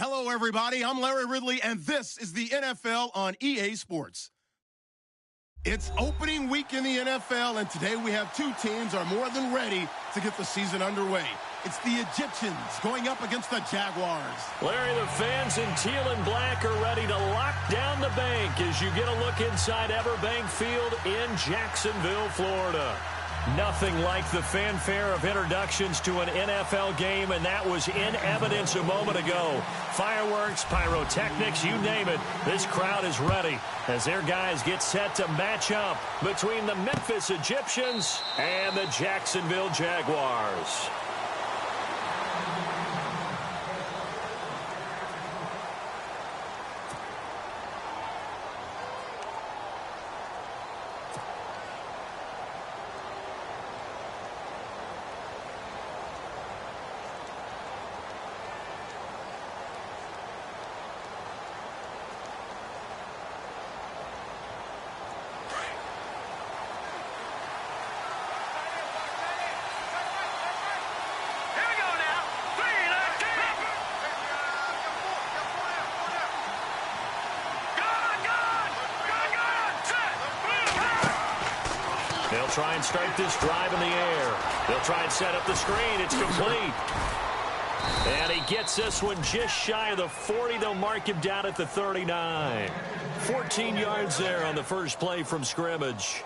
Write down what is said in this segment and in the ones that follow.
Hello, everybody. I'm Larry Ridley, and this is the NFL on EA Sports. It's opening week in the NFL, and today we have two teams are more than ready to get the season underway. It's the Egyptians going up against the Jaguars. Larry, the fans in teal and black are ready to lock down the bank as you get a look inside Everbank Field in Jacksonville, Florida. Nothing like the fanfare of introductions to an NFL game, and that was in evidence a moment ago. Fireworks, pyrotechnics, you name it. This crowd is ready as their guys get set to match up between the Memphis Egyptians and the Jacksonville Jaguars. They'll try and start this drive in the air. They'll try and set up the screen. It's complete. And he gets this one just shy of the 40. They'll mark him down at the 39. 14 yards there on the first play from scrimmage.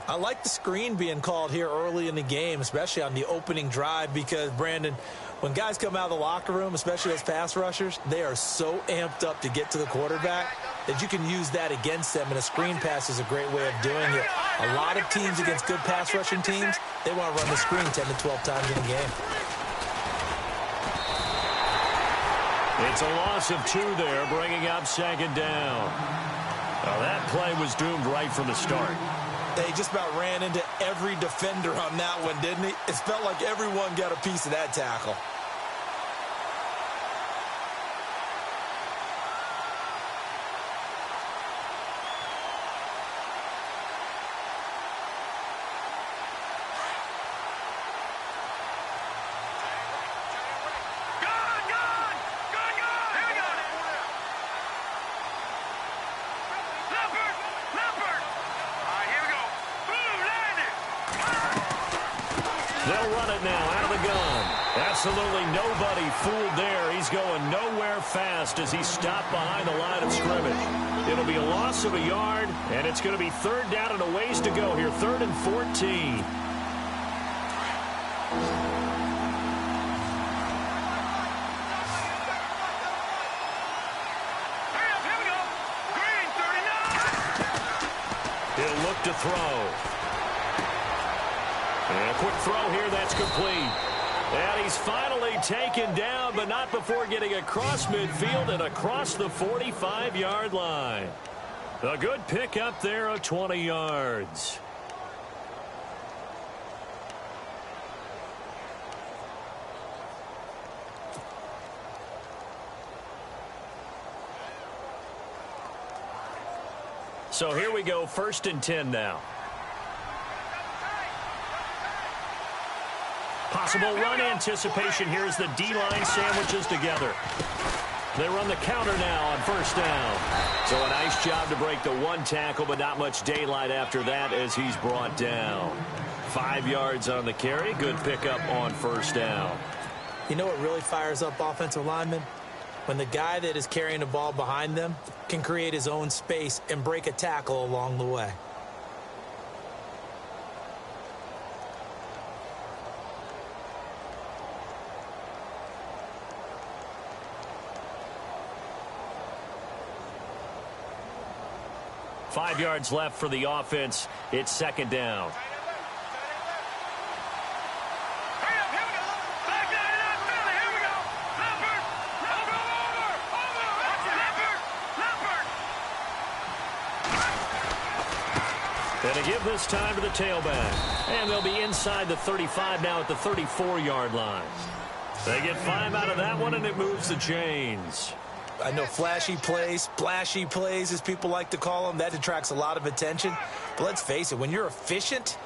I like the screen being called here early in the game, especially on the opening drive, because, Brandon, when guys come out of the locker room, especially as pass rushers, they are so amped up to get to the quarterback that you can use that against them, and a screen pass is a great way of doing it. A lot of teams against good pass rushing teams, they want to run the screen 10 to 12 times in a game. It's a loss of 2 there, bringing up second down. Now that play was doomed right from the start. They just about ran into every defender on that one, didn't he? It felt like everyone got a piece of that tackle. They'll run it now out of the gun. Absolutely nobody fooled there. He's going nowhere fast as he stopped behind the line of scrimmage. It'll be a loss of a yard, and it's going to be third down and a ways to go here. 3rd and 14. He'll look to throw. And a quick throw here, that's complete. And he's finally taken down, but not before getting across midfield and across the 45-yard line. A good pickup there of 20 yards. So here we go, 1st and 10 now. Possible run anticipation here as the D-line sandwiches together. They run the counter now on 1st down. So a nice job to break the 1 tackle, but not much daylight after that as he's brought down. 5 yards on the carry. Good pickup on 1st down. You know what really fires up offensive linemen? When the guy that is carrying the ball behind them can create his own space and break a tackle along the way. Five yards left for the offense. It's 2nd down. And to give this time to the tailback. And they'll be inside the 35 now at the 34-yard line. They get 5 out of that one, and it moves the chains. I know flashy plays, splashy plays, as people like to call them, that attracts a lot of attention. But let's face it, when you're efficient,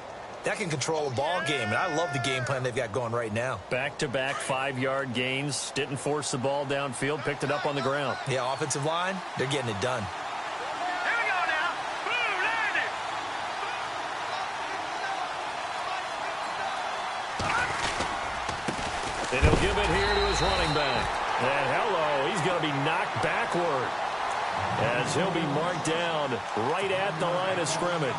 that can control a ball game, and I love the game plan they've got going right now. Back-to-back 5-yard gains. Didn't force the ball downfield. Picked it up on the ground. Yeah, offensive line, they're getting it done. Here we go now. Boom, landed. And he'll give it here to his running back. And hello, he's going to be knocked backward as he'll be marked down right at the line of scrimmage.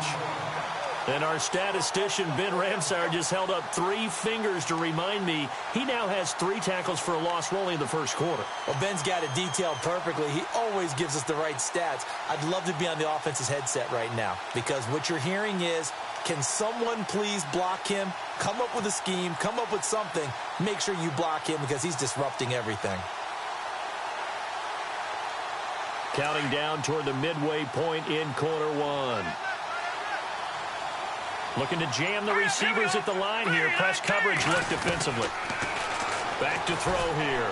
And our statistician, Ben Ramsauer, just held up 3 fingers to remind me he now has 3 tackles for a loss only in the first quarter. Well, Ben's got it detailed perfectly. He always gives us the right stats. I'd love to be on the offense's headset right now because what you're hearing is, can someone please block him? Come up with a scheme. Come up with something. Make sure you block him because he's disrupting everything. Counting down toward the midway point in quarter 1. Looking to jam the receivers at the line here. Press coverage look defensively. Back to throw here.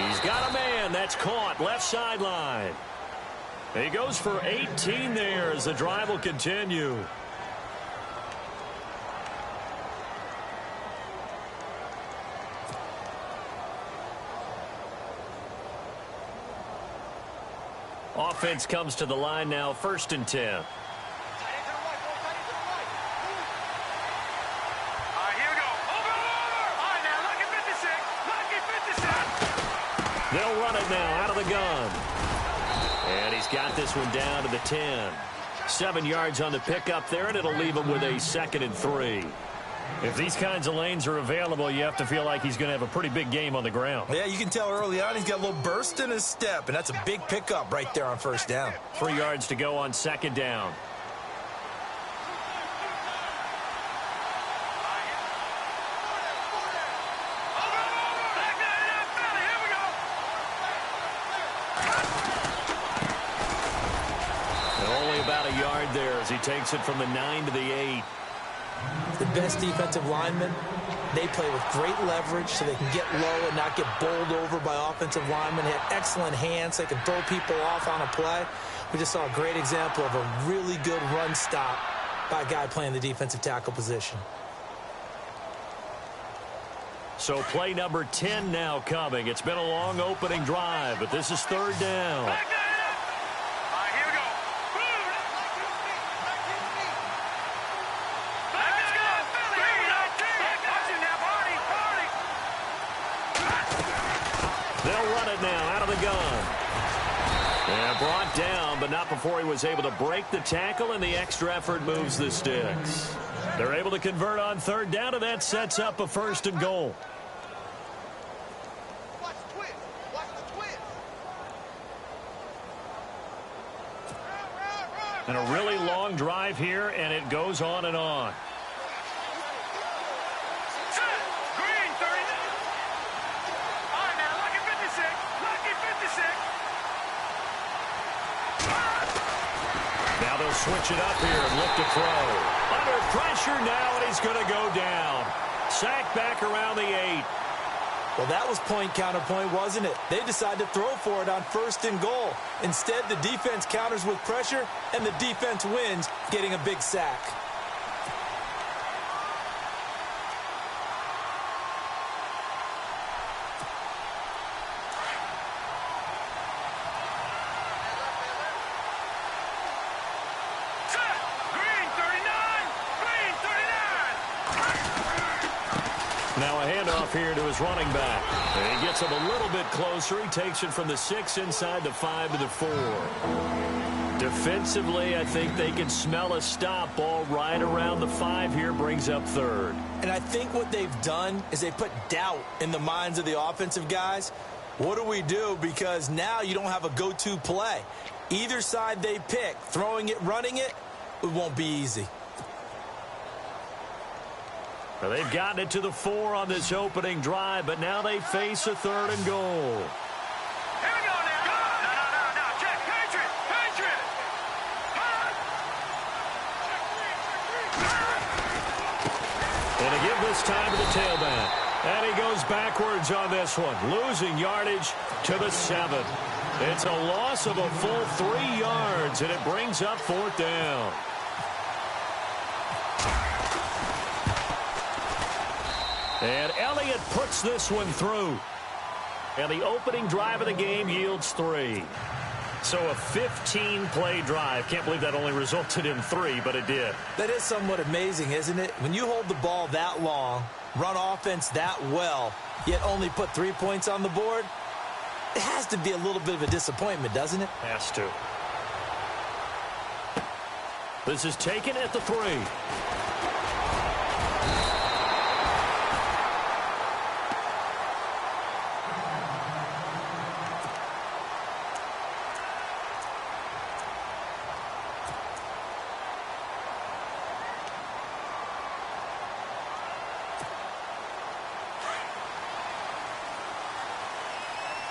He's got a man. That's caught. Left sideline. He goes for 18 there as the drive will continue. Offense comes to the line now, 1st and 10. They'll run it now out of the gun. And he's got this one down to the 10. 7 yards on the pickup there, and it'll leave him with a 2nd and 3. If these kinds of lanes are available, you have to feel like he's going to have a pretty big game on the ground. Yeah, you can tell early on he's got a little burst in his step, and that's a big pickup right there on 1st down. 3 yards to go on 2nd down. There as he takes it from the 9 to the 8. The best defensive linemen, they play with great leverage so they can get low and not get bowled over by offensive linemen. They have excellent hands. They can throw people off on a play. We just saw a great example of a really good run stop by a guy playing the defensive tackle position. So play number 10 now coming. It's been a long opening drive, but this is 3rd down. Brought down, but not before he was able to break the tackle, and the extra effort moves the sticks. They're able to convert on 3rd down, and that sets up a 1st and goal. Watch the twist. Watch the twist. And a really long drive here, and it goes on and on. Green, 30. All right, now, lucky 56. Lucky 56. Now they'll switch it up here and look to throw. Under pressure now, and he's going to go down. Sacked back around the 8. Well, that was point counterpoint, wasn't it? They decided to throw for it on 1st and goal. Instead, the defense counters with pressure, and the defense wins, getting a big sack. Now a handoff here to his running back. And he gets him a little bit closer. He takes it from the 6 inside the 5 to the 4. Defensively, I think they can smell a stop. Ball right around the 5 here, brings up 3rd. And I think what they've done is they put doubt in the minds of the offensive guys. What do we do? Because now you don't have a go-to play. Either side they pick, throwing it, running it, it won't be easy. Well, they've gotten it to the 4 on this opening drive, but now they face a 3rd and goal. Here we go now. No. Check. Patriot. And they give this time to the tailback. And he goes backwards on this one, losing yardage to the 7. It's a loss of a full 3 yards, and it brings up 4th down. And Elliott puts this one through. And the opening drive of the game yields 3. So a 15-play drive. Can't believe that only resulted in 3, but it did. That is somewhat amazing, isn't it? When you hold the ball that long, run offense that well, yet only put 3 points on the board, it has to be a little bit of a disappointment, doesn't it? Has to. This is taken at the 3.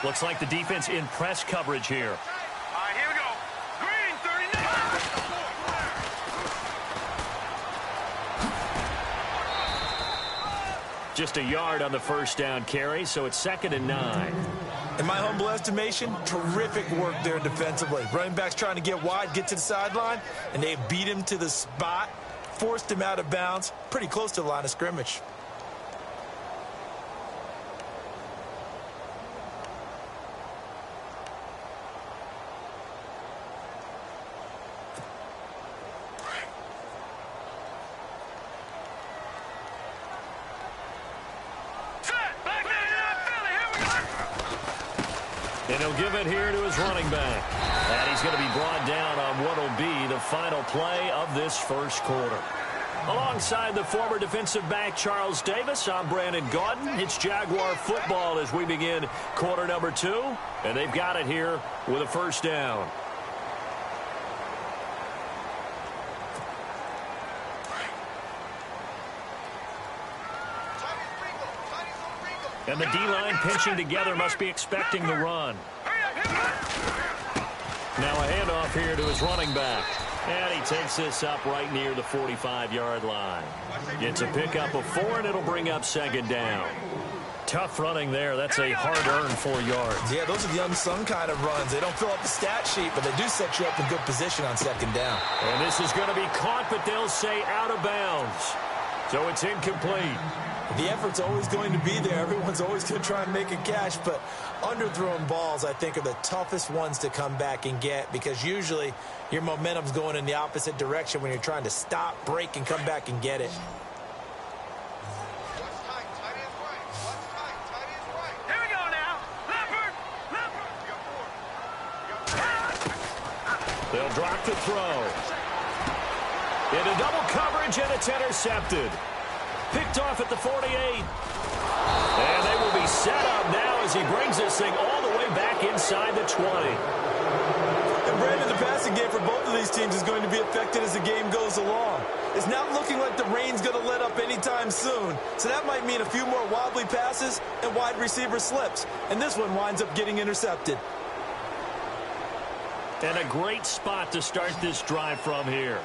Looks like the defense in press coverage here. All right, here we go. Green, 39. Just a yard on the first down carry, so it's 2nd and 9. In my humble estimation, terrific work there defensively. Running backs trying to get wide, get to the sideline, and they beat him to the spot, forced him out of bounds, pretty close to the line of scrimmage. And he'll give it here to his running back. And he's going to be brought down on what will be the final play of this first quarter. Alongside the former defensive back Charles Davis, I'm Brandon Gaudin. It's Jaguar football as we begin quarter number 2. And they've got it here with a first down. And the D-line pinching together must be expecting the run. Now a handoff here to his running back. And he takes this up right near the 45-yard line. Gets a pickup of 4, and it'll bring up 2nd down. Tough running there. That's a hard-earned 4 yards. Yeah, those are the unsung kind of runs. They don't fill up the stat sheet, but they do set you up in good position on 2nd down. And this is going to be caught, but they'll say out of bounds. So it's incomplete. The effort's always going to be there. Everyone's always going to try and make a catch, but underthrown balls, I think, are the toughest ones to come back and get because usually your momentum's going in the opposite direction when you're trying to stop, break, and come back and get it. Here we go now. Leopard. They'll drop the throw. Into double coverage, and it's intercepted. Picked off at the 48. And they will be set up now as he brings this thing all the way back inside the 20. And Brandon, the passing game for both of these teams is going to be affected as the game goes along. It's not looking like the rain's going to let up anytime soon. So that might mean a few more wobbly passes and wide receiver slips. And this one winds up getting intercepted. And a great spot to start this drive from here.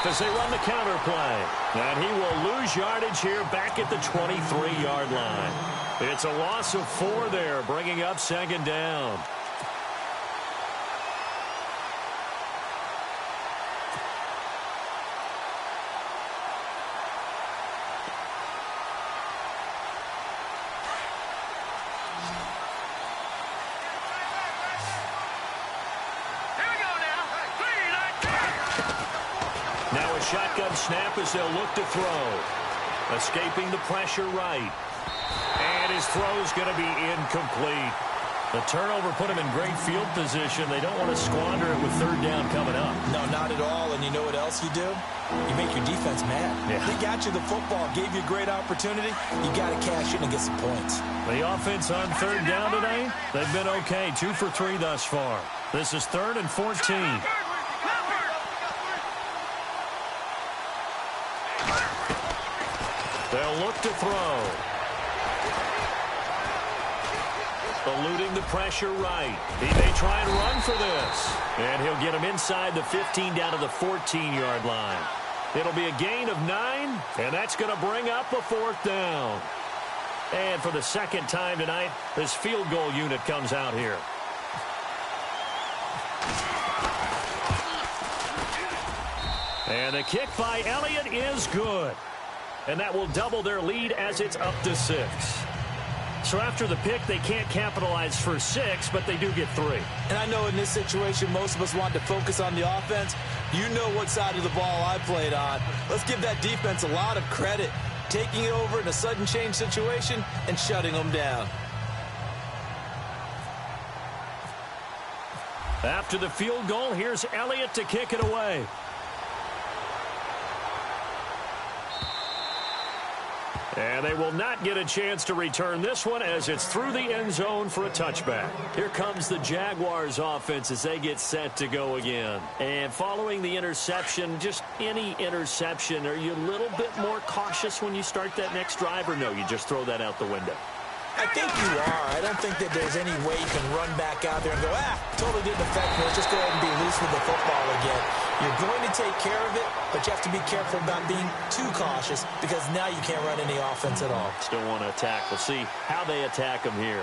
As they run the counter play. And he will lose yardage here back at the 23-yard line. It's a loss of 4 there, bringing up 2nd down. Now a shotgun snap as they'll look to throw. Escaping the pressure right. And his throw's going to be incomplete. The turnover put him in great field position. They don't want to squander it with 3rd down coming up. No, not at all. And you know what else you do? You make your defense mad. Yeah. They got you the football, gave you a great opportunity. You got to cash in and get some points. The offense on 3rd down today, they've been okay. 2 for 3 thus far. This is 3rd and 14. They'll look to throw. Eluding the pressure right. He may try and run for this. And he'll get him inside the 15 down to the 14-yard line. It'll be a gain of 9, and that's going to bring up a 4th down. And for the second time tonight, this field goal unit comes out here. And the kick by Elliott is good. And that will double their lead as it's up to 6. So after the pick, they can't capitalize for 6, but they do get 3. And I know in this situation, most of us want to focus on the offense. You know what side of the ball I played on. Let's give that defense a lot of credit, taking it over in a sudden change situation and shutting them down. After the field goal, here's Elliott to kick it away. And they will not get a chance to return this one as it's through the end zone for a touchback. Here comes the Jaguars offense as they get set to go again. And following the interception, just any interception, are you a little bit more cautious when you start that next drive, or no, you just throw that out the window? I think you are. I don't think that there's any way you can run back out there and go, totally didn't affect me. Let's just go ahead and be loose with the football again. You're going to take care of it, but you have to be careful about being too cautious because now you can't run any offense at all. Still want to attack. We'll see how they attack them here.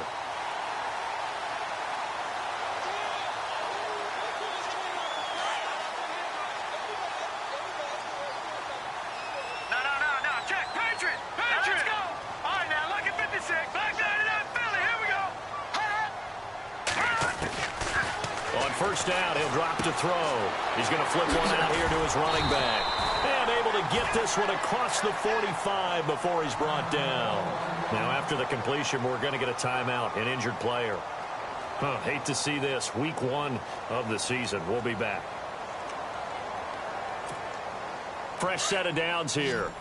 No. Check. Patriot. Now let's go. All right, now, look at 56. Back down to that Philly. Here we go. On first down, he'll drop to throw. He's going to flip one out here to his running back. And able to get this one across the 45 before he's brought down. Now, after the completion, we're going to get a timeout, an injured player. Hate to see this. Week 1 of the season. We'll be back. Fresh set of downs here.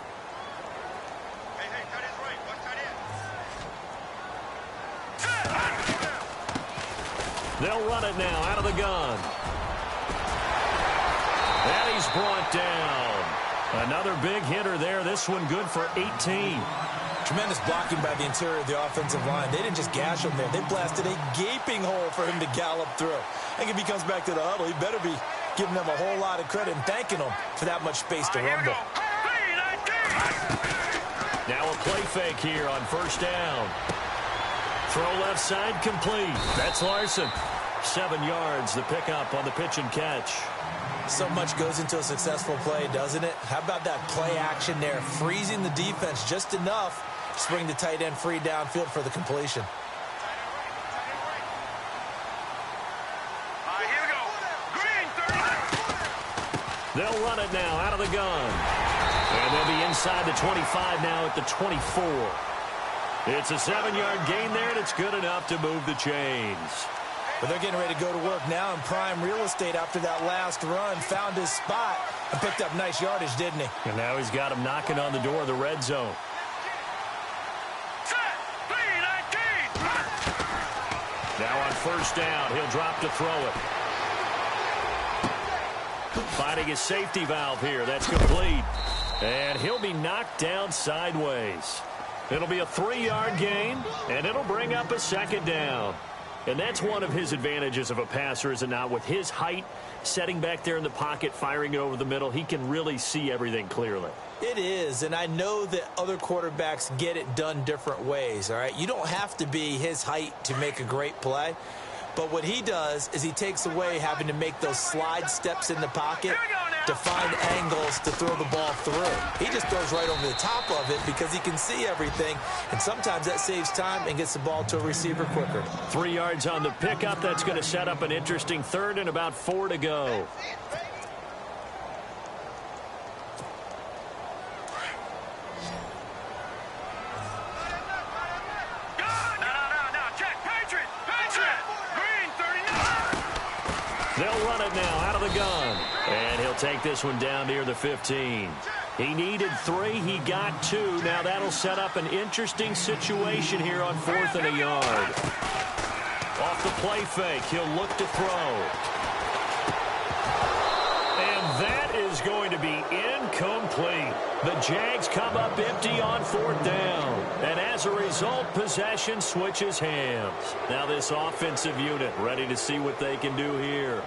They'll run it now out of the gun. And he's brought down. Another big hitter there. This one good for 18. Tremendous blocking by the interior of the offensive line. They didn't just gash him there. They blasted a gaping hole for him to gallop through. I think if he comes back to the huddle, he better be giving them a whole lot of credit and thanking them for that much space to rumble. Now a play fake here on first down. Throw left side complete. That's Larson. 7 yards, the pickup on the pitch and catch. So much goes into a successful play, doesn't it? How about that play action there? Freezing the defense just enough to bring the tight end free downfield for the completion. All right, here we go. Green, 30. They'll run it now out of the gun. And they'll be inside the 25 now at the 24. It's a 7-yard gain there, and it's good enough to move the chains. But they're getting ready to go to work now in prime real estate after that last run. Found his spot and picked up nice yardage, didn't he? And now he's got him knocking on the door of the red zone. Set. 3-19. Now on first down, he'll drop to throw it. Finding his safety valve here. That's complete. And he'll be knocked down sideways. It'll be a 3-yard gain, and it'll bring up a second down. And that's one of his advantages of a passer, is it not? With his height, setting back there in the pocket, firing it over the middle, he can really see everything clearly. It is, and I know that other quarterbacks get it done different ways, all right? You don't have to be his height to make a great play. But what he does is he takes away having to make those slide steps in the pocket to find angles to throw the ball through. He just throws right over the top of it because he can see everything, and sometimes that saves time and gets the ball to a receiver quicker. 3 yards on the pickup. That's going to set up an interesting third and about 4 to go. They'll run it now out of the gun. And he'll take this one down near the 15. He needed 3. He got 2. Now that'll set up an interesting situation here on 4th and a yard. Off the play fake, he'll look to throw. And that is going to be incomplete. The Jags come up empty on 4th down. And as a result, possession switches hands. Now this offensive unit ready to see what they can do here.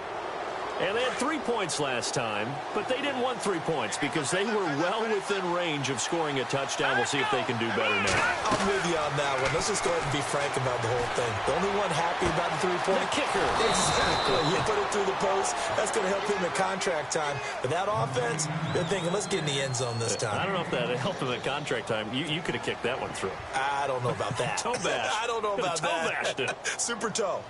And they had 3 points last time, but they didn't want 3 points because they were well within range of scoring a touchdown. We'll see if they can do better now. I'm with you on that one. Let's just go ahead and be frank about the whole thing. The only one happy about the 3-point. The kicker. Exactly. You put it through the post. That's going to help him at contract time. But that offense, they're thinking, let's get in the end zone this time. I don't know if that helped him at contract time. You could have kicked that one through. I don't know about that. Toe bash. I don't know about toe that. Bashed it. Super toe.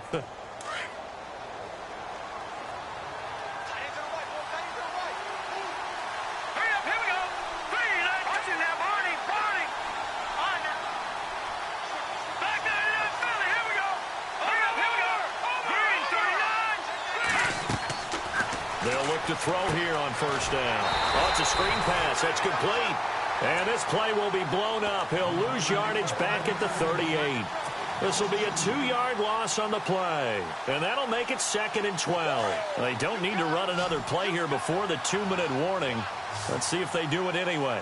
They'll look to throw here on first down. Oh, it's a screen pass. That's complete. And this play will be blown up. He'll lose yardage back at the 38. This will be a 2-yard loss on the play. And that'll make it 2nd and 12. They don't need to run another play here before the 2-minute warning. Let's see if they do it anyway.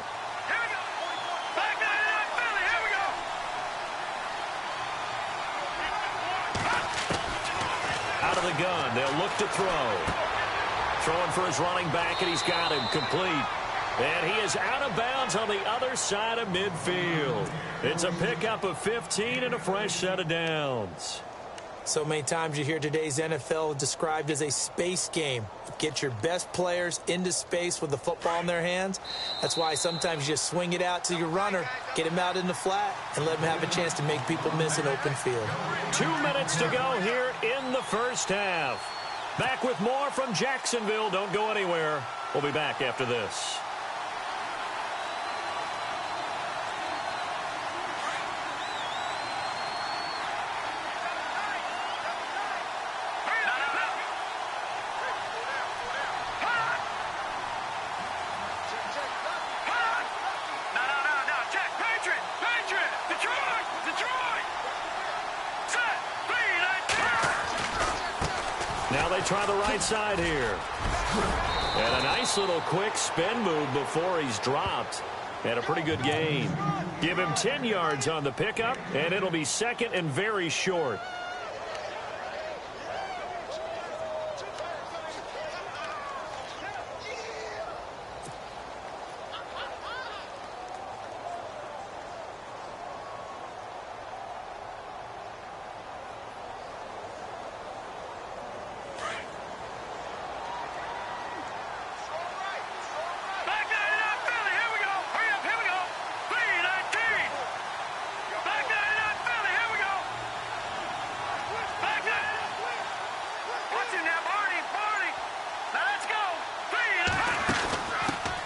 Out of the gun. They'll look to throw. Throwing for his running back, and he's got him complete. And he is out of bounds on the other side of midfield. It's a pickup of 15 and a fresh set of downs. So many times you hear today's NFL described as a space game. Get your best players into space with the football in their hands. That's why sometimes you just swing it out to your runner, get him out in the flat, and let him have a chance to make people miss an open field. 2 minutes to go here in the first half. Back with more from Jacksonville. Don't go anywhere. We'll be back after this. Now they try the right side here. And a nice little quick spin move before he's dropped. And a pretty good gain. Give him 10 yards on the pickup, and it'll be 2nd and very short.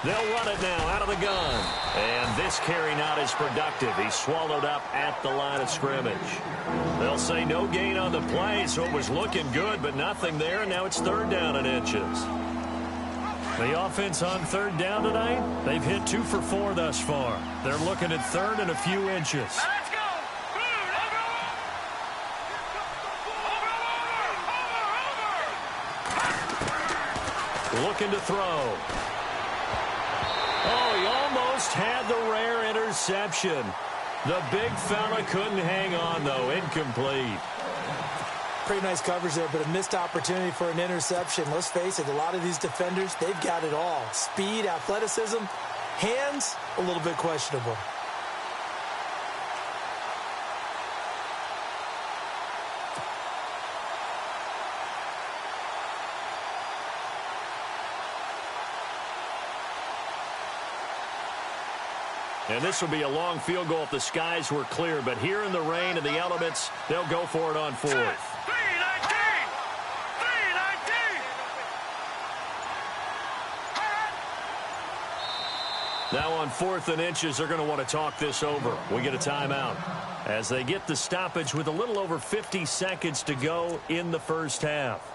They'll run it now out of the gun. And this carry not as productive. He's swallowed up at the line of scrimmage. They'll say no gain on the play, so it was looking good, but nothing there. Now it's 3rd down and inches. The offense on 3rd down tonight, they've hit 2 for 4 thus far. They're looking at 3rd and a few inches. Let's go. Looking to throw. Oh, he almost had the rare interception. The big fella couldn't hang on, though. Incomplete. Pretty nice coverage there, but a missed opportunity for an interception. Let's face it, a lot of these defenders, they've got it all. Speed, athleticism, hands, a little bit questionable. And this will be a long field goal if the skies were clear. But here in the rain and the elements, they'll go for it on 4th. 3-19. Now on 4th and inches, they're going to want to talk this over. We get a timeout as they get the stoppage with a little over 50 seconds to go in the first half.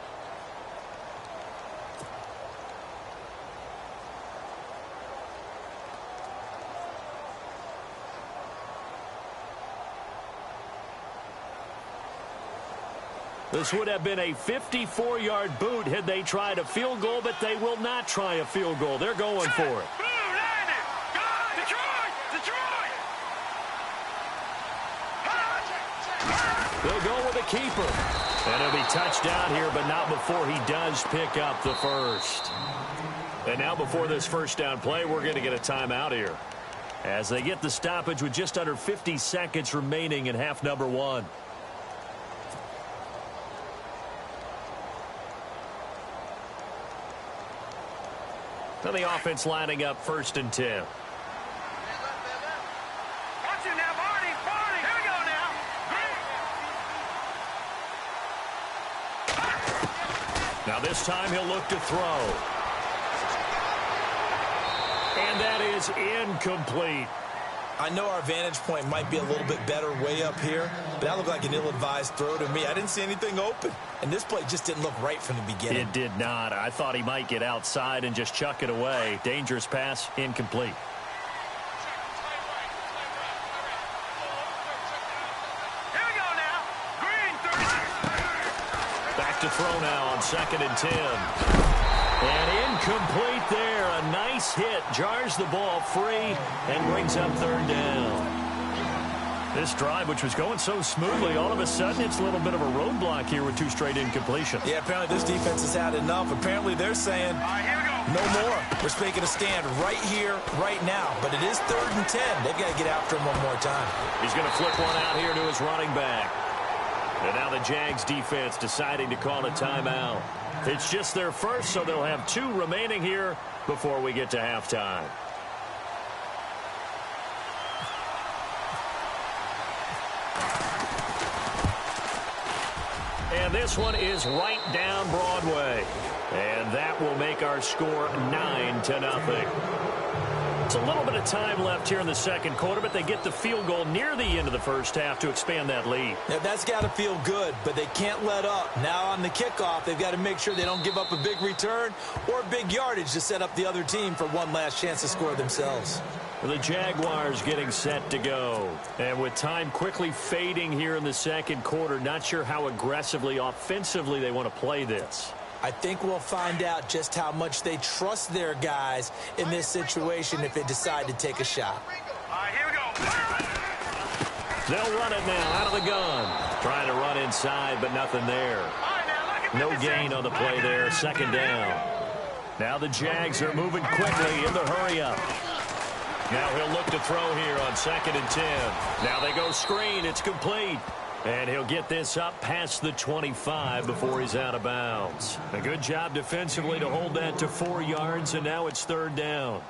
This would have been a 54-yard boot had they tried a field goal, but they will not try a field goal. They're going for it. They'll go with a keeper. And it'll be touchdown here, but not before he does pick up the first. And now before this first down play, we're going to get a timeout here, as they get the stoppage with just under 50 seconds remaining in half number one. So the offense lining up 1st and 10. Watch it now, Barney. Here we go now. Now this time he'll look to throw. And that is incomplete. I know our vantage point might be a little bit better way up here, but that looked like an ill-advised throw to me. I didn't see anything open, and this play just didn't look right from the beginning. It did not. I thought he might get outside and just chuck it away. Dangerous pass, incomplete. Here we go now. Green, 30. Back to throw now on 2nd and 10. And incomplete there. A nice hit. Jars the ball free and brings up 3rd down. This drive, which was going so smoothly, all of a sudden it's a little bit of a roadblock here with 2 straight incompletions. Yeah, apparently this defense has had enough. Apparently they're saying, Here we go. no more. We're making a stand right here, right now. But it is 3rd and 10. They've got to get after him one more time. He's going to flip one out here to his running back. And now the Jags defense deciding to call a timeout. It's just their first, so they'll have 2 remaining here before we get to halftime. And this one is right down Broadway. And that will make our score 9-0. It's a little bit of time left here in the 2nd quarter, but they get the field goal near the end of the first half to expand that lead. Yeah, that's got to feel good, but they can't let up. Now on the kickoff, they've got to make sure they don't give up a big return or big yardage to set up the other team for one last chance to score themselves. The Jaguars getting set to go. And with time quickly fading here in the 2nd quarter, not sure how aggressively, offensively they want to play this. I think we'll find out just how much they trust their guys in this situation if they decide to take a shot. Here we go. They'll run it now out of the gun. Trying to run inside, but nothing there. No gain on the play there. 2nd down. Now the Jags are moving quickly in the hurry-up. Now he'll look to throw here on 2nd and 10. Now they go screen. It's complete. And he'll get this up past the 25 before he's out of bounds. A good job defensively to hold that to 4 yards, and now it's 3rd down.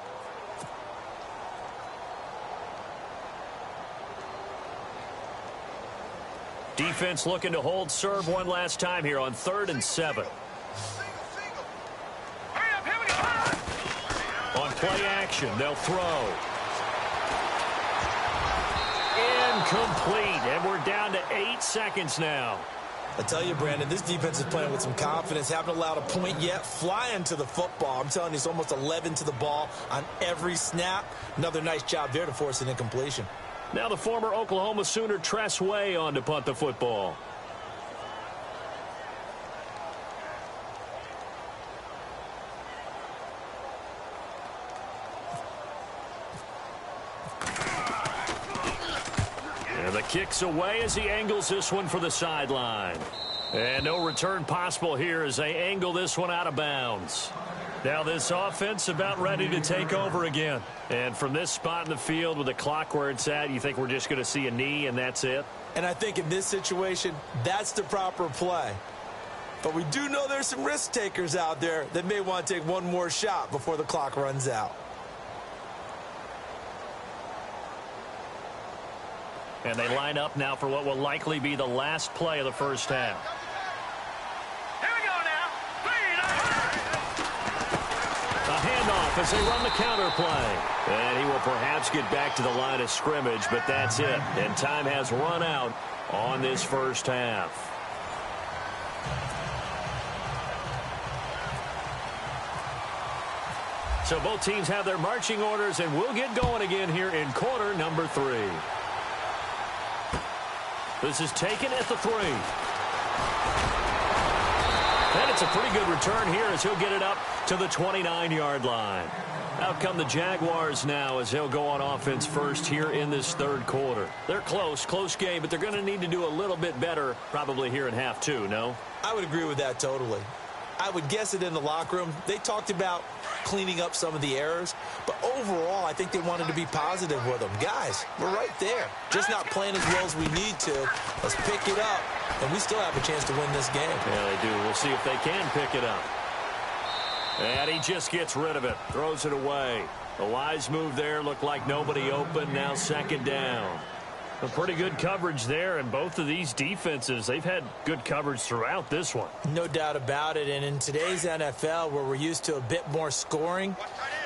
Defense looking to hold serve one last time here on 3rd and 7. On play action, they'll throw. Incomplete, and we're down to 8 seconds now. I tell you, Brandon, this defense is playing with some confidence. Haven't allowed a point yet. Flying to the football. I'm telling you, it's almost 11 to the ball on every snap. Another nice job there to force an incompletion. Now the former Oklahoma Sooner Tress Way on to punt the football. The kick's away as he angles this one for the sideline. And no return possible here as they angle this one out of bounds. Now this offense about ready to take over again. And from this spot in the field with the clock where it's at, you think we're just going to see a knee and that's it? And I think in this situation, that's the proper play. But we do know there's some risk takers out there that may want to take one more shot before the clock runs out. And they line up now for what will likely be the last play of the first half. Here we go now. A handoff as they run the counter play. And he will perhaps get back to the line of scrimmage, but that's it. And time has run out on this first half. So both teams have their marching orders, and we'll get going again here in quarter number 3. This is taken at the 3. And That's a pretty good return here as he'll get it up to the 29-yard line. Out come the Jaguars now as they'll go on offense first here in this third quarter. They're close game, but they're going to need to do a little bit better probably here in half two, no? I would agree with that totally. I would guess it in the locker room. They talked about cleaning up some of the errors, but overall, I think they wanted to be positive with them. Guys, we're right there. Just not playing as well as we need to. Let's pick it up, and we still have a chance to win this game. Yeah, they do. We'll see if they can pick it up. And he just gets rid of it, throws it away. A wise move there, looked like nobody open, now second down. A pretty good coverage there, and both of these defenses, they've had good coverage throughout this one. No doubt about it, and in today's NFL, where we're used to a bit more scoring,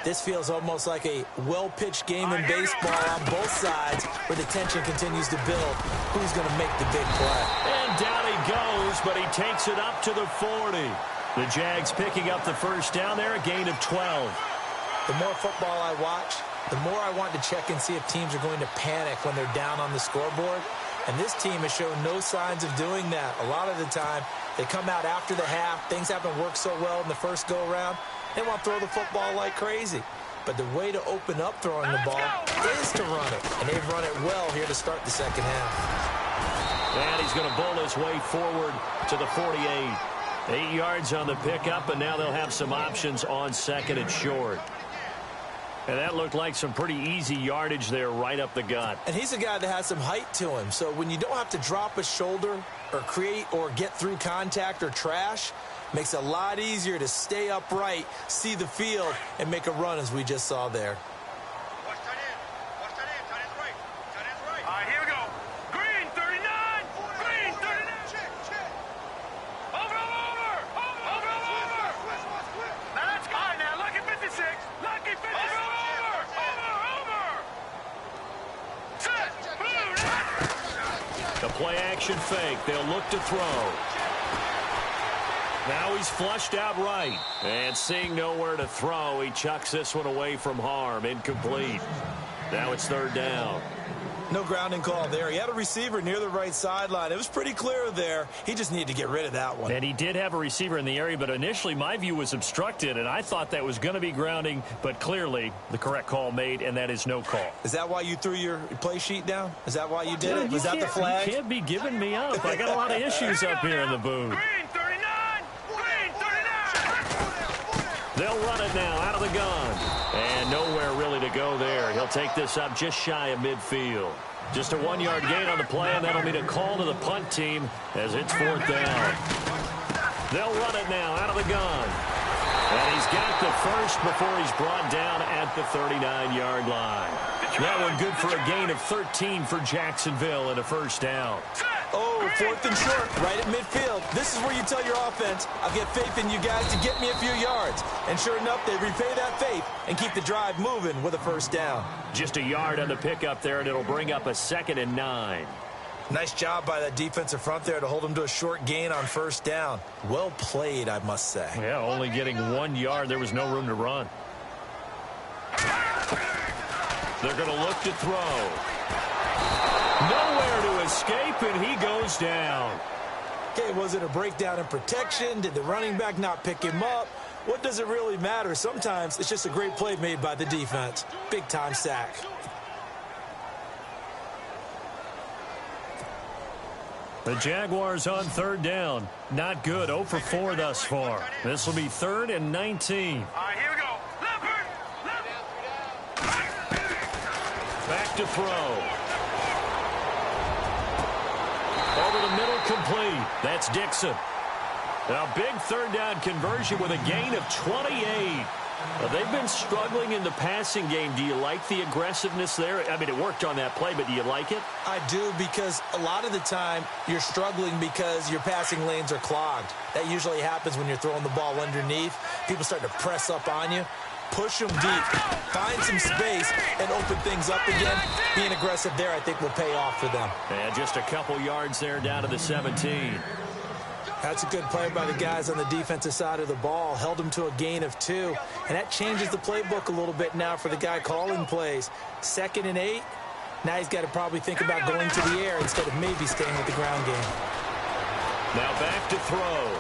this feels almost like a well-pitched game in baseball on both sides, where the tension continues to build. Who's going to make the big play? And down he goes, but he takes it up to the 40. The Jags picking up the first down there, a gain of 12. The more football I watch, the more I want to check and see if teams are going to panic when they're down on the scoreboard. And this team has shown no signs of doing that. A lot of the time, they come out after the half. Things haven't worked so well in the first go-around. They want to throw the football like crazy. But the way to open up throwing the ball is to run it. And they've run it well here to start the second half. And he's going to bull his way forward to the 48. 8 yards on the pickup, and now they'll have some options on second and short. And that looked like some pretty easy yardage there right up the gut. And he's a guy that has some height to him. So when you don't have to drop a shoulder or create or get through contact or trash, makes it a lot easier to stay upright, see the field, and make a run as we just saw there. All right, here we go. Green 39. Green 39. Over. Now let's go. All right, now lucky 56. Lucky 56. Over. Set. The play action fake. They'll look to throw. Now he's flushed out right. And seeing nowhere to throw, he chucks this one away from harm. Incomplete. Now it's third down. No grounding call there. He had a receiver near the right sideline. It was pretty clear there. He just needed to get rid of that one. And he did have a receiver in the area, but initially my view was obstructed, and I thought that was going to be grounding, but clearly the correct call made, and that is no call. Is that why you threw your play sheet down? Is that why you did it? Was that the flag? You can't be giving me up. I got a lot of issues up here in the booth. Green 39. Green 39. They'll run it now out of the gun. And nowhere really to go there. He'll take this up just shy of midfield. Just a 1-yard gain on the play, and that'll mean a call to the punt team as it's fourth down. They'll run it now out of the gun. And he's got the first before he's brought down at the 39-yard line. That one good for a gain of 13 for Jacksonville and a first down. Oh, fourth and short, right at midfield. This is where you tell your offense, I'll get faith in you guys to get me a few yards. And sure enough, they repay that faith and keep the drive moving with a first down. Just a yard on the pickup there, and it'll bring up a 2nd and 9. Nice job by that defensive front there to hold them to a short gain on first down. Well played, I must say. Yeah, only getting 1 yard. There was no room to run. They're going to look to throw. Nowhere to escape, and he goes down. Okay, was it a breakdown in protection? Did the running back not pick him up? What does it really matter? Sometimes it's just a great play made by the defense. Big-time sack. The Jaguars on third down. Not good. 0 for 4 thus far. This will be 3rd and 19. All right, here we go. Leopard. Back to throw. Over the middle, complete. That's Dixon. A big third down conversion with a gain of 28. They've been struggling in the passing game. Do you like the aggressiveness there? I mean, it worked on that play, but do you like it? I do, because a lot of the time you're struggling because your passing lanes are clogged. That usually happens when you're throwing the ball underneath. People start to press up on you. Push them deep, find some space, and open things up again. Being aggressive there, I think, will pay off for them. And just a couple yards there down to the 17. That's a good play by the guys on the defensive side of the ball. Held them to a gain of 2. And that changes the playbook a little bit now for the guy calling plays. 2nd and 8. Now he's got to probably think about going to the air instead of maybe staying with the ground game. Now back to throw.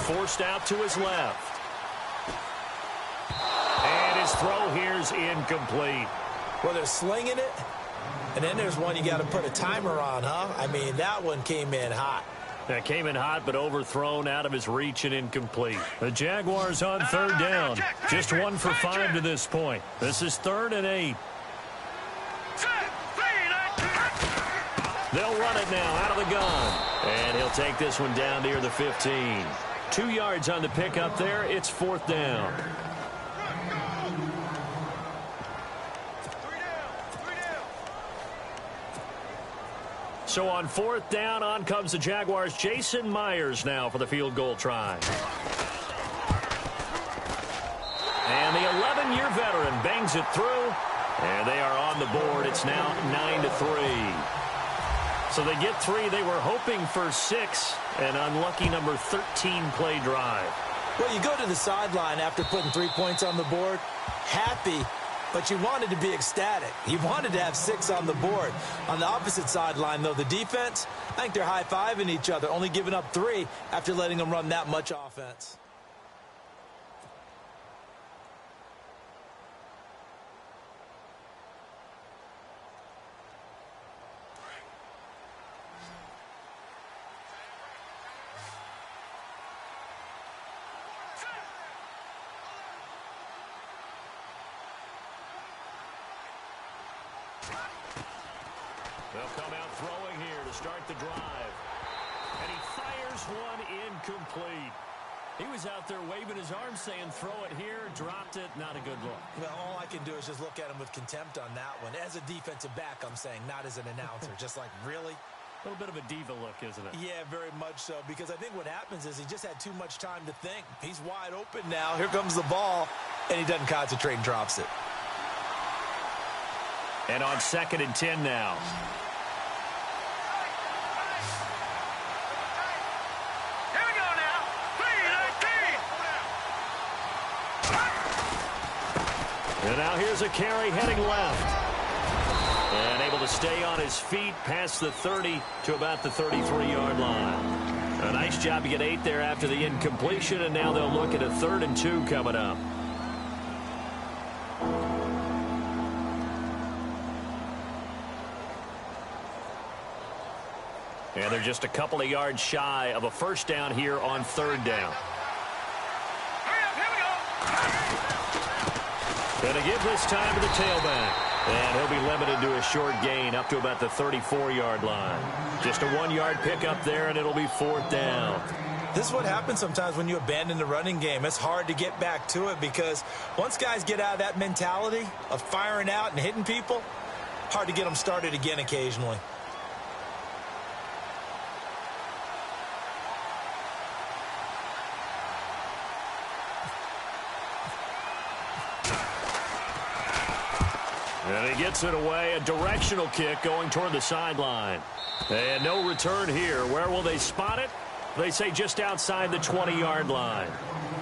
forced out to his left. And his throw here is incomplete. Well, they're slinging it, and then there's one you got to put a timer on, huh? I mean, that one came in hot. That came in hot, but overthrown out of his reach and incomplete. The Jaguars on third down. Just 1 for 5 to this point. This is 3rd and 8. They'll run it now out of the gun. And he'll take this one down near the 15. 2 yards on the pickup there. It's 4th down. So on 4th down, on comes the Jaguars' Jason Myers now for the field goal try. And the 11-year veteran bangs it through. And they are on the board. It's now 9-3. So they get 3. They were hoping for 6. An unlucky number 13 play drive. Well, you go to the sideline after putting 3 points on the board, happy, but you wanted to be ecstatic. You wanted to have 6 on the board. On the opposite sideline, though, the defense, I think they're high-fiving each other, only giving up 3 after letting them run that much offense. They'll come out throwing here to start the drive. And he fires one incomplete. He was out there waving his arms saying, throw it here, dropped it, not a good look. Well, all I can do is just look at him with contempt on that one. As a defensive back, I'm saying, not as an announcer. Just like, really? A little bit of a diva look, isn't it? Yeah, very much so, because I think what happens is he just had too much time to think. He's wide open now. Here comes the ball, and he doesn't concentrate and drops it. And on 2nd and 10 now. Here we go now. 3-19. And now here's a carry heading left. And able to stay on his feet past the 30 to about the 33-yard line. A nice job to get 8 there after the incompletion, and now they'll look at a 3rd and 2 coming up. And they're just a couple of yards shy of a first down here on 3rd down. Hurry up, here we go. And to give this time to the tailback. And he'll be limited to a short gain up to about the 34-yard line. Just a 1-yard pickup there, and it'll be 4th down. This is what happens sometimes when you abandon the running game. It's hard to get back to it because once guys get out of that mentality of firing out and hitting people, hard to get them started again occasionally. And he gets it away, a directional kick going toward the sideline. And no return here. Where will they spot it? They say just outside the 20-yard line.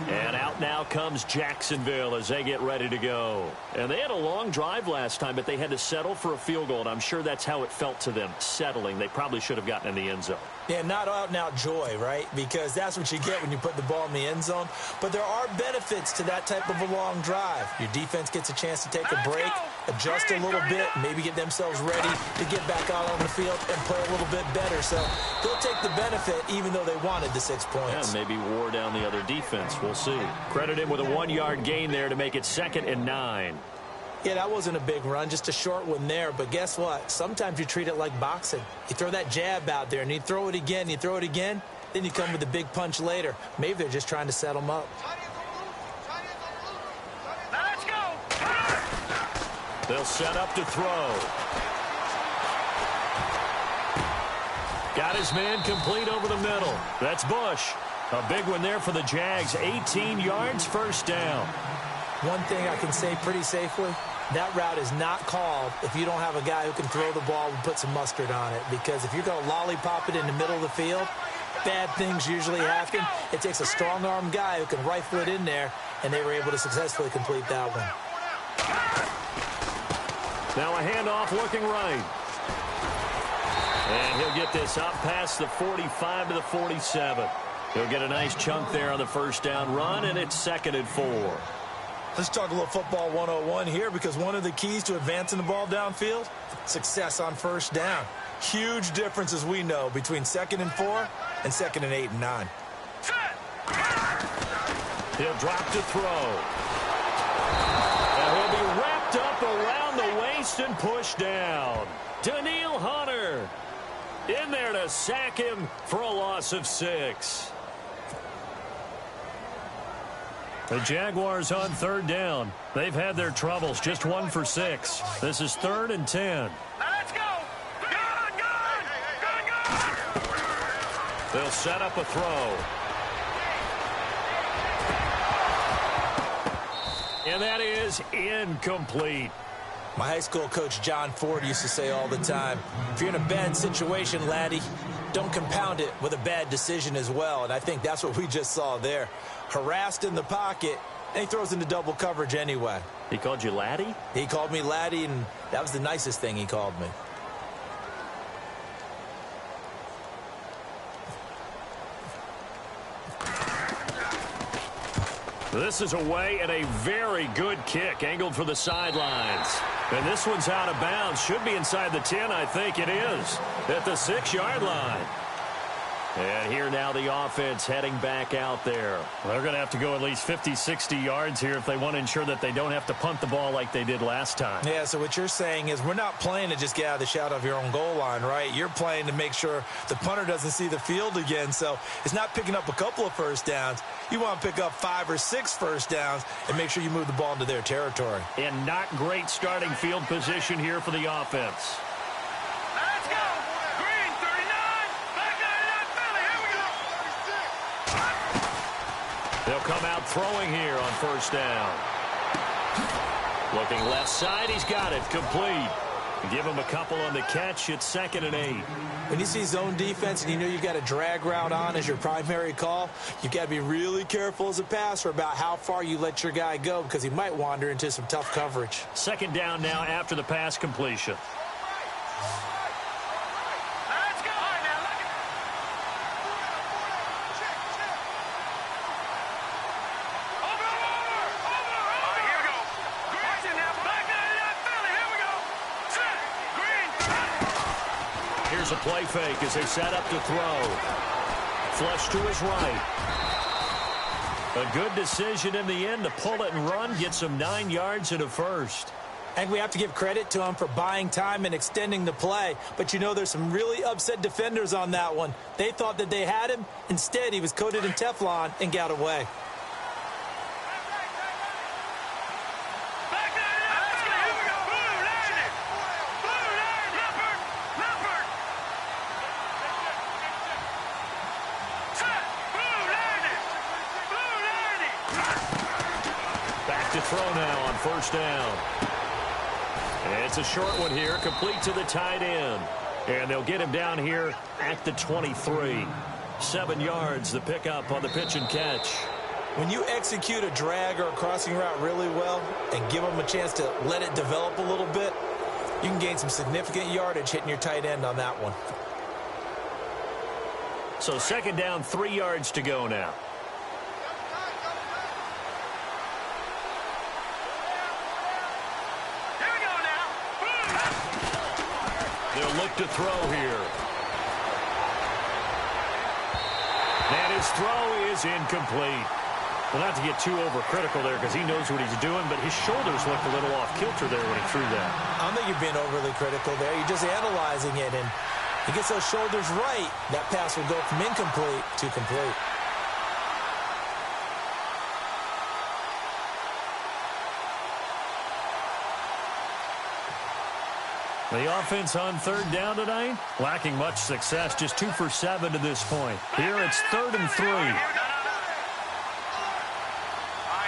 And out now comes Jacksonville as they get ready to go. And they had a long drive last time, but they had to settle for a field goal, and I'm sure that's how it felt to them, settling. They probably should have gotten in the end zone. Yeah, not out-and-out joy, right? Because that's what you get when you put the ball in the end zone. But there are benefits to that type of a long drive. Your defense gets a chance to take a break, adjust a little bit, maybe get themselves ready to get back out on the field and play a little bit better. So they'll take the benefit even though they wanted the 6 points. Yeah, maybe wore down the other defense. We'll see. Credit him with a 1-yard gain there to make it 2nd and 9. Yeah, that wasn't a big run, just a short one there. But guess what? Sometimes you treat it like boxing. You throw that jab out there, and you throw it again, then you come with a big punch later. Maybe they're just trying to set them up. Now let's go. They'll set up to throw. Got his man complete over the middle. That's Bush. A big one there for the Jags. 18 yards, first down. One thing I can say pretty safely, that route is not called if you don't have a guy who can throw the ball and put some mustard on it. Because if you're going to lollipop it in the middle of the field, bad things usually happen. It takes a strong-arm guy who can rifle it in there, and they were able to successfully complete that one. Now a handoff looking right. And he'll get this up past the 45 to the 47. He'll get a nice chunk there on the first down run, and it's 2nd and 4. Let's talk a little football 101 here, because one of the keys to advancing the ball downfield, success on first down. Huge difference, as we know, between 2nd and 4 and 2nd and 8 and 9. He'll drop to throw. And he'll be wrapped up around the waist and pushed down. Daniil Hunter in there to sack him for a loss of 6. The Jaguars on 3rd down. They've had their troubles, just 1 for 6. This is 3rd and 10. Now let's go. Gun. They'll set up a throw. And that is incomplete. My high school coach, John Ford, used to say all the time, if you're in a bad situation, laddie, don't compound it with a bad decision as well. And I think that's what we just saw there. Harassed in the pocket, and he throws into double coverage anyway. He called you laddie? He called me laddie, and that was the nicest thing he called me. This is away and a very good kick, angled for the sidelines. And this one's out of bounds. Should be inside the 10, I think it is, at the 6-yard line. And here now the offense heading back out there. They're going to have to go at least 50, 60 yards here if they want to ensure that they don't have to punt the ball like they did last time. Yeah, so what you're saying is we're not playing to just get out of the shadow of your own goal line, right? You're playing to make sure the punter doesn't see the field again. So it's not picking up a couple of first downs. You want to pick up 5 or 6 first downs and make sure you move the ball into their territory. And not great starting field position here for the offense. Let's go. Green 39. Back 99 Philly. Here we go. They'll come out throwing here on first down. Looking left side, he's got it, complete. Give him a couple on the catch. It's 2nd and 8. When you see zone defense and you know you've got a drag route on as your primary call, you've got to be really careful as a passer about how far you let your guy go, because he might wander into some tough coverage. 2nd down now after the pass completion. Let's go. All right, now look at Over. All right, here we go. Green's in there. Back 99 Philly. Here we go. Set. Green. Here's a play fake as they set up to throw. Flush to his right. A good decision in the end to pull it and run. Gets him 9 yards and a first. And we have to give credit to him for buying time and extending the play. But you know, there's some really upset defenders on that one. They thought that they had him. Instead, he was coated in Teflon and got away. Back 99 Philly. Here we go. Blue line. Leopard. Set. Blue line. Back to throw now on first down. And it's a short one here, complete to the tight end. And they'll get him down here at the 23. 7 yards, the pickup on the pitch and catch. When you execute a drag or a crossing route really well and give them a chance to let it develop a little bit, you can gain some significant yardage hitting your tight end on that one. So 2nd down, 3 yards to go now. Here we go now. They'll look to throw here. And his throw is incomplete. Well, not to get too overcritical there because he knows what he's doing, but his shoulders looked a little off kilter there when he threw that. I don't think you're being overly critical there. You're just analyzing it, and he gets those shoulders right. That pass will go from incomplete to complete. The offense on 3rd down tonight, lacking much success, just 2 for 7 to this point. Here it's 3rd and 3. All right,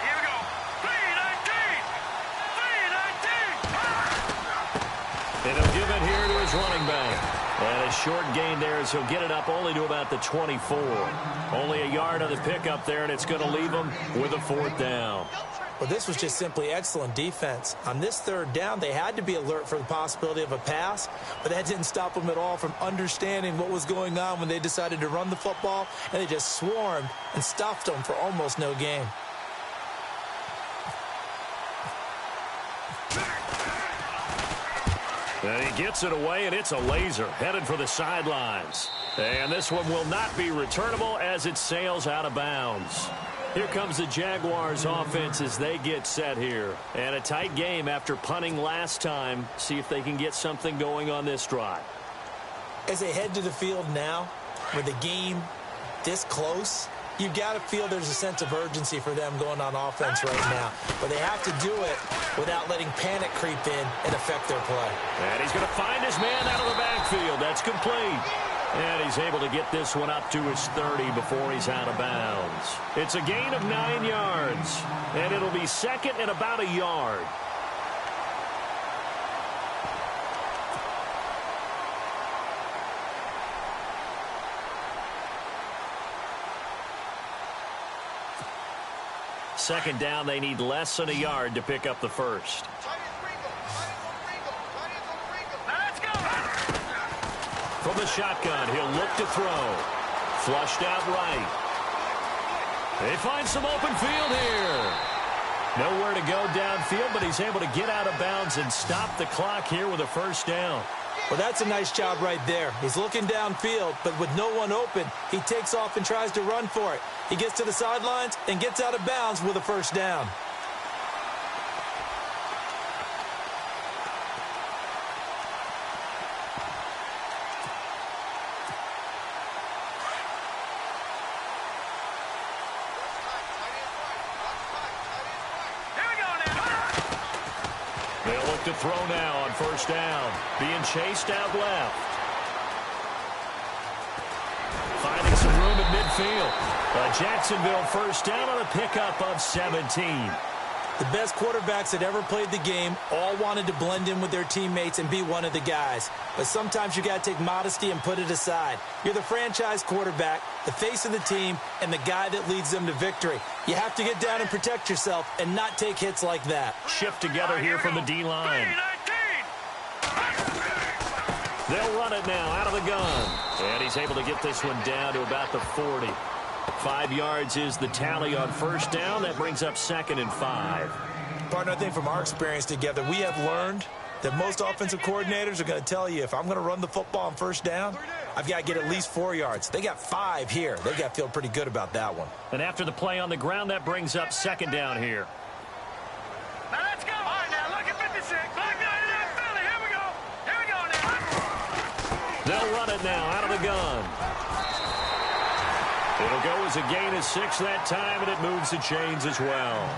here we go. 3-19. And he'll give it here to his running back. And a short gain there as he'll get it up only to about the 24. Only a yard on the pickup there, and it's going to leave him with a 4th down. Well, this was just simply excellent defense. On this third down, they had to be alert for the possibility of a pass, but that didn't stop them at all from understanding what was going on when they decided to run the football, and they just swarmed and stuffed them for almost no gain. And he gets it away, and it's a laser headed for the sidelines. And this one will not be returnable as it sails out of bounds. Here comes the Jaguars offense as they get set here. And a tight game after punting last time. See if they can get something going on this drive. As they head to the field now, with the game this close, you've got to feel there's a sense of urgency for them going on offense right now. But they have to do it without letting panic creep in and affect their play. And he's going to find his man out of the backfield. That's complete. And he's able to get this one up to his 30 before he's out of bounds. It's a gain of 9 yards. And it'll be second and about a yard. Second down, they need less than a yard to pick up the first. From the shotgun, he'll look to throw. Flushed out right. They find some open field here. Nowhere to go downfield, but he's able to get out of bounds and stop the clock here with a first down. Well, that's a nice job right there. He's looking downfield, but with no one open, he takes off and tries to run for it. He gets to the sidelines and gets out of bounds with a first down. To throw now on first down. Being chased out left. Finding some room at midfield. A Jacksonville first down on a pickup of 17. The best quarterbacks that ever played the game all wanted to blend in with their teammates and be one of the guys. But sometimes you got to take modesty and put it aside. You're the franchise quarterback, the face of the team, and the guy that leads them to victory. You have to get down and protect yourself and not take hits like that. Shift together here from the D-line. They'll run it now out of the gun. And he's able to get this one down to about the 40. 5 yards is the tally on first down. That brings up second and 5. Partner, I think from our experience together, we have learned that most offensive coordinators are going to tell you, if I'm going to run the football on first down, I've got to get at least 4 yards. They got 5 here. They got to feel pretty good about that one. And after the play on the ground, that brings up second down here. Now let's go. All right, now look at 56. Black 99 Philly. Here we go. Here we go now. They'll run it now out of the gun. It'll go as a gain of 6 that time, and it moves the chains as well.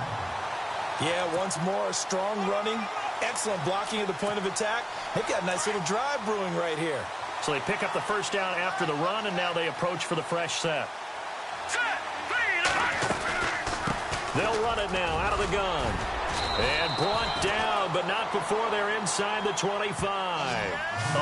Yeah, once more, strong running, excellent blocking at the point of attack. They've got a nice little drive brewing right here. So they pick up the first down after the run, and now they approach for the fresh set. They'll run it now out of the gun. And brought down, but not before they're inside the 25.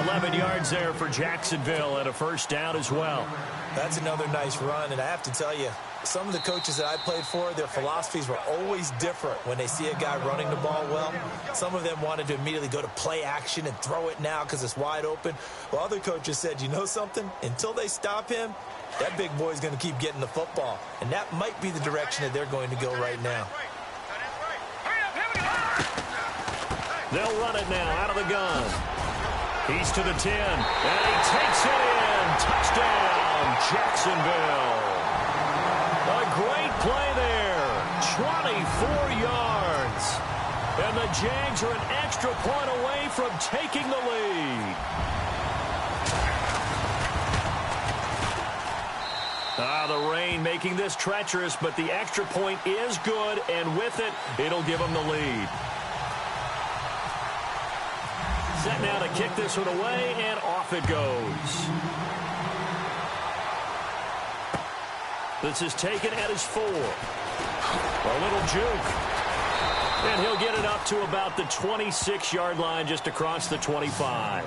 11 yards there for Jacksonville, and a first down as well. That's another nice run, and I have to tell you, some of the coaches that I played for, their philosophies were always different when they see a guy running the ball well. Some of them wanted to immediately go to play action and throw it now because it's wide open. Well, other coaches said, you know something? Until they stop him, that big boy's going to keep getting the football. And that might be the direction that they're going to go right now. They'll run it now out of the gun. He's to the 10, and he takes it in. Touchdown, Jacksonville. A great play there. 24 yards. And the Jags are an extra point away from taking the lead. The rain making this treacherous, but the extra point is good, and with it, it'll give them the lead. Set now to kick this one away, and off it goes. This is taken at his 4. A little juke. And he'll get it up to about the 26-yard line, just across the 25.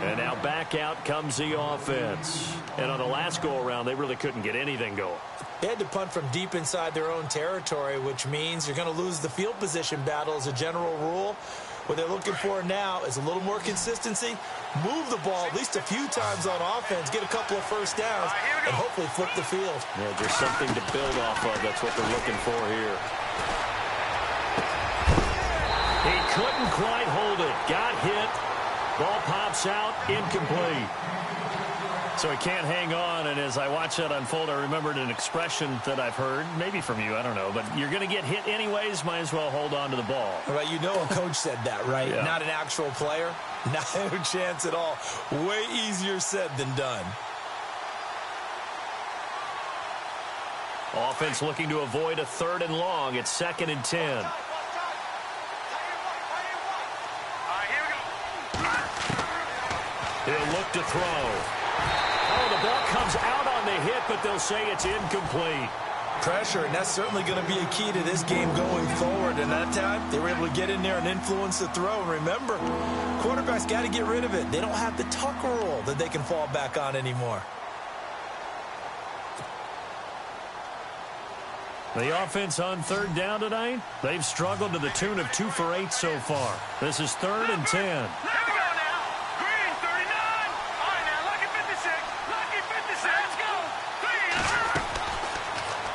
And now back out comes the offense. And on the last go-around, they really couldn't get anything going. They had to punt from deep inside their own territory, which means you're going to lose the field position battle as a general rule. What they're looking for now is a little more consistency, move the ball at least a few times on offense, get a couple of first downs, and hopefully flip the field. Yeah, just something to build off of. That's what they're looking for here. He couldn't quite hold it. Got hit. Ball pops out. Incomplete. So he can't hang on, and as I watch that unfold, I remembered an expression that I've heard, maybe from you, I don't know, but you're going to get hit anyways, might as well hold on to the ball. Right, you know a coach said that, right? Yeah. Not an actual player. No chance at all. Way easier said than done. Offense looking to avoid a 3rd and long. It's 2nd and 10. He'll look to throw. Oh, the ball comes out on the hit, but they'll say it's incomplete. Pressure, and that's certainly going to be a key to this game going forward. And that time, they were able to get in there and influence the throw. And remember, quarterbacks got to get rid of it. They don't have the tuck rule that they can fall back on anymore. The offense on 3rd down tonight, they've struggled to the tune of 2 for 8 so far. This is 3rd and 10.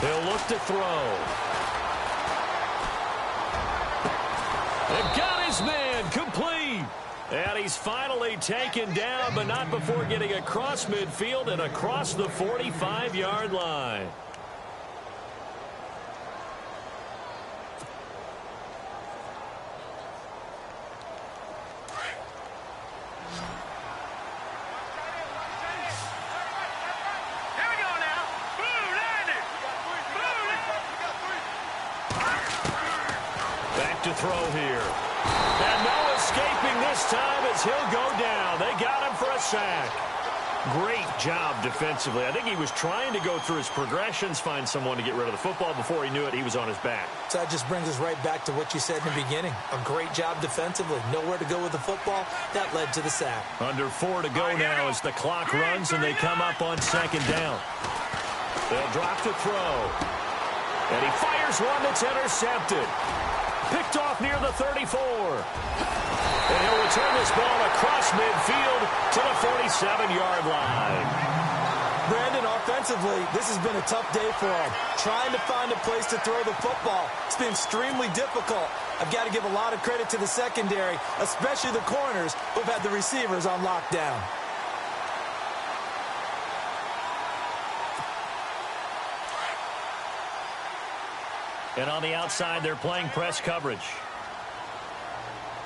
He'll look to throw. They've got his man complete. And he's finally taken down, but not before getting across midfield and across the 45-yard line. To throw here. And no escaping this time as he'll go down. They got him for a sack. Great job defensively. I think he was trying to go through his progressions, find someone to get rid of the football. Before he knew it, he was on his back. So that just brings us right back to what you said in the beginning. A great job defensively. Nowhere to go with the football. That led to the sack. Under 4 to go now as the clock runs and they come up on 2nd down. They'll drop to throw. And he fires one that's intercepted. Picked off near the 34. And he'll return this ball across midfield to the 47-yard line. Brandon, offensively, this has been a tough day for him. Trying to find a place to throw the football. It's been extremely difficult. I've got to give a lot of credit to the secondary, especially the corners who've had the receivers on lockdown. And on the outside, they're playing press coverage.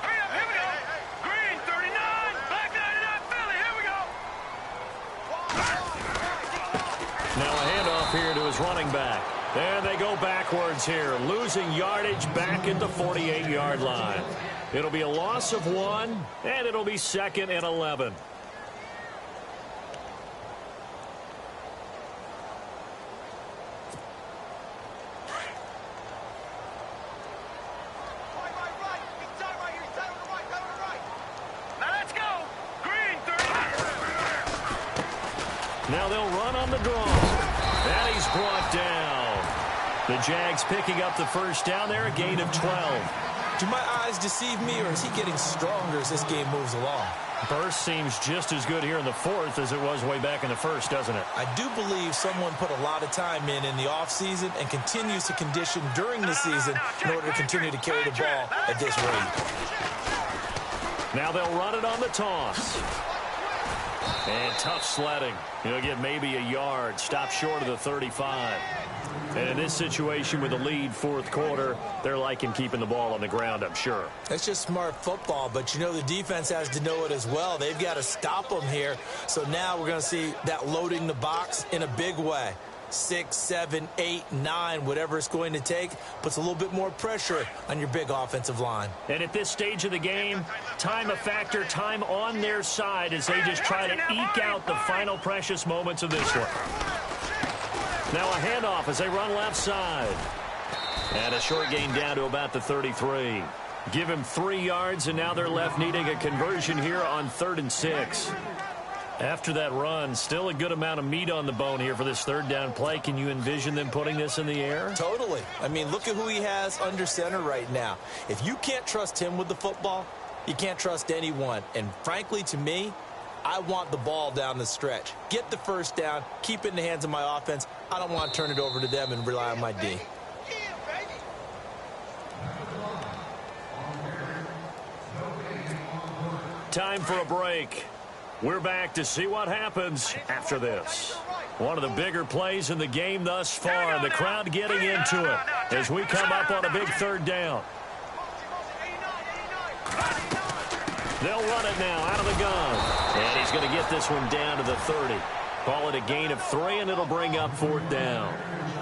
Hurry up, here we go. Green, 39. Black 99, Philly, here we go. Now a handoff here to his running back. And they go backwards here, losing yardage back at the 48-yard line. It'll be a loss of 1, and it'll be 2nd and 11. Now they'll run on the draw. And he's brought down. The Jags picking up the 1st down there, a gain of 12. Do my eyes deceive me, or is he getting stronger as this game moves along? Burst seems just as good here in the 4th as it was way back in the 1st, doesn't it? I do believe someone put a lot of time in the offseason and continues to condition during the season in order to continue to carry the ball at this rate. Now they'll run it on the toss. And tough sledding. He'll get maybe a yard. Stop short of the 35. And in this situation with the lead 4th quarter, they're liking keeping the ball on the ground, I'm sure. That's just smart football, but you know the defense has to know it as well. They've got to stop them here. So now we're going to see that loading the box in a big way. 6, 7, 8, 9, whatever it's going to take, puts a little bit more pressure on your big offensive line. And at this stage of the game, time a factor, time on their side as they just try to eke out the final precious moments of this one. Now a handoff as they run left side. And a short gain down to about the 33. Give him 3 yards, and now they're left needing a conversion here on 3rd and 6. After that run, still a good amount of meat on the bone here for this third down play. Can you envision them putting this in the air? Totally. I mean, look at who he has under center right now. If you can't trust him with the football, you can't trust anyone. And frankly, to me, I want the ball down the stretch. Get the first down, keep it in the hands of my offense. I don't want to turn it over to them and rely on my D. Time for a break. We're back to see what happens after this. One of the bigger plays in the game thus far, and the crowd getting into it as we come up on a big third down. They'll run it now out of the gun. And he's going to get this one down to the 30. Call it a gain of 3, and it'll bring up fourth down.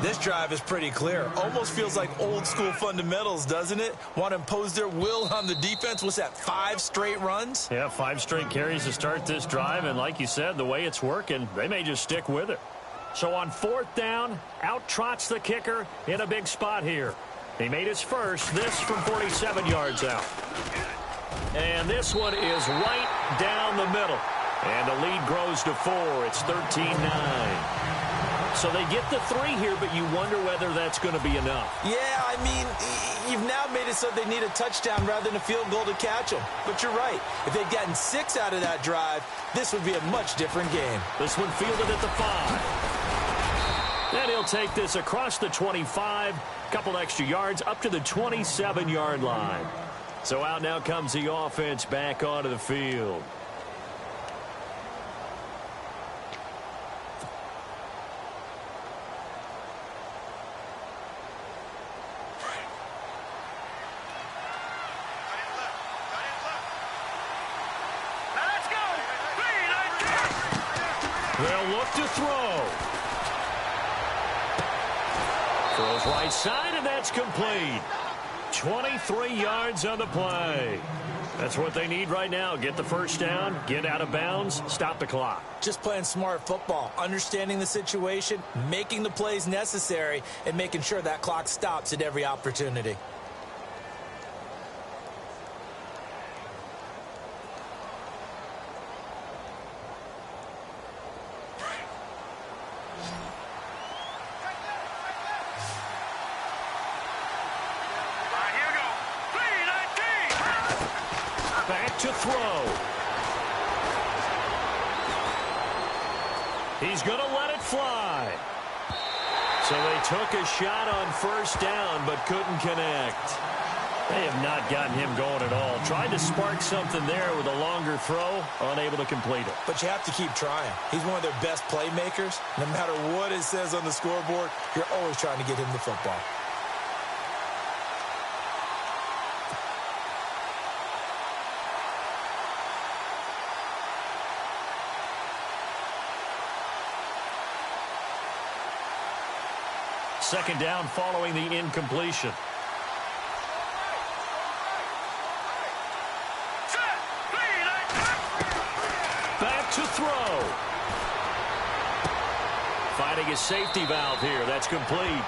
This drive is pretty clear. Almost feels like old school fundamentals, doesn't it? Want to impose their will on the defense. What's that, 5 straight runs? Yeah, 5 straight carries to start this drive. And like you said, the way it's working, they may just stick with it. So on fourth down, out trots the kicker in a big spot here. He made his first, this from 47 yards out. And this one is right down the middle. And the lead grows to 4. It's 13-9. So they get the 3 here, but you wonder whether that's going to be enough. Yeah, I mean, you've now made it so they need a touchdown rather than a field goal to catch them. But you're right. If they'd gotten 6 out of that drive, this would be a much different game. This one fielded at the 5. And he'll take this across the 25, couple extra yards, up to the 27-yard line. So out now comes the offense back onto the field. They'll look to throw. Throws right side, and that's complete. 23 yards on the play. That's what they need right now. Get the first down, get out of bounds, stop the clock. Just playing smart football, understanding the situation, making the plays necessary, and making sure that clock stops at every opportunity. To throw. He's going to let it fly. So they took a shot on first down but couldn't connect. They have not gotten him going at all. Tried to spark something there with a longer throw, unable to complete it. But you have to keep trying. He's one of their best playmakers. No matter what it says on the scoreboard, you're always trying to get him the football. Second down following the incompletion. Back to throw. Finding his safety valve here. That's complete.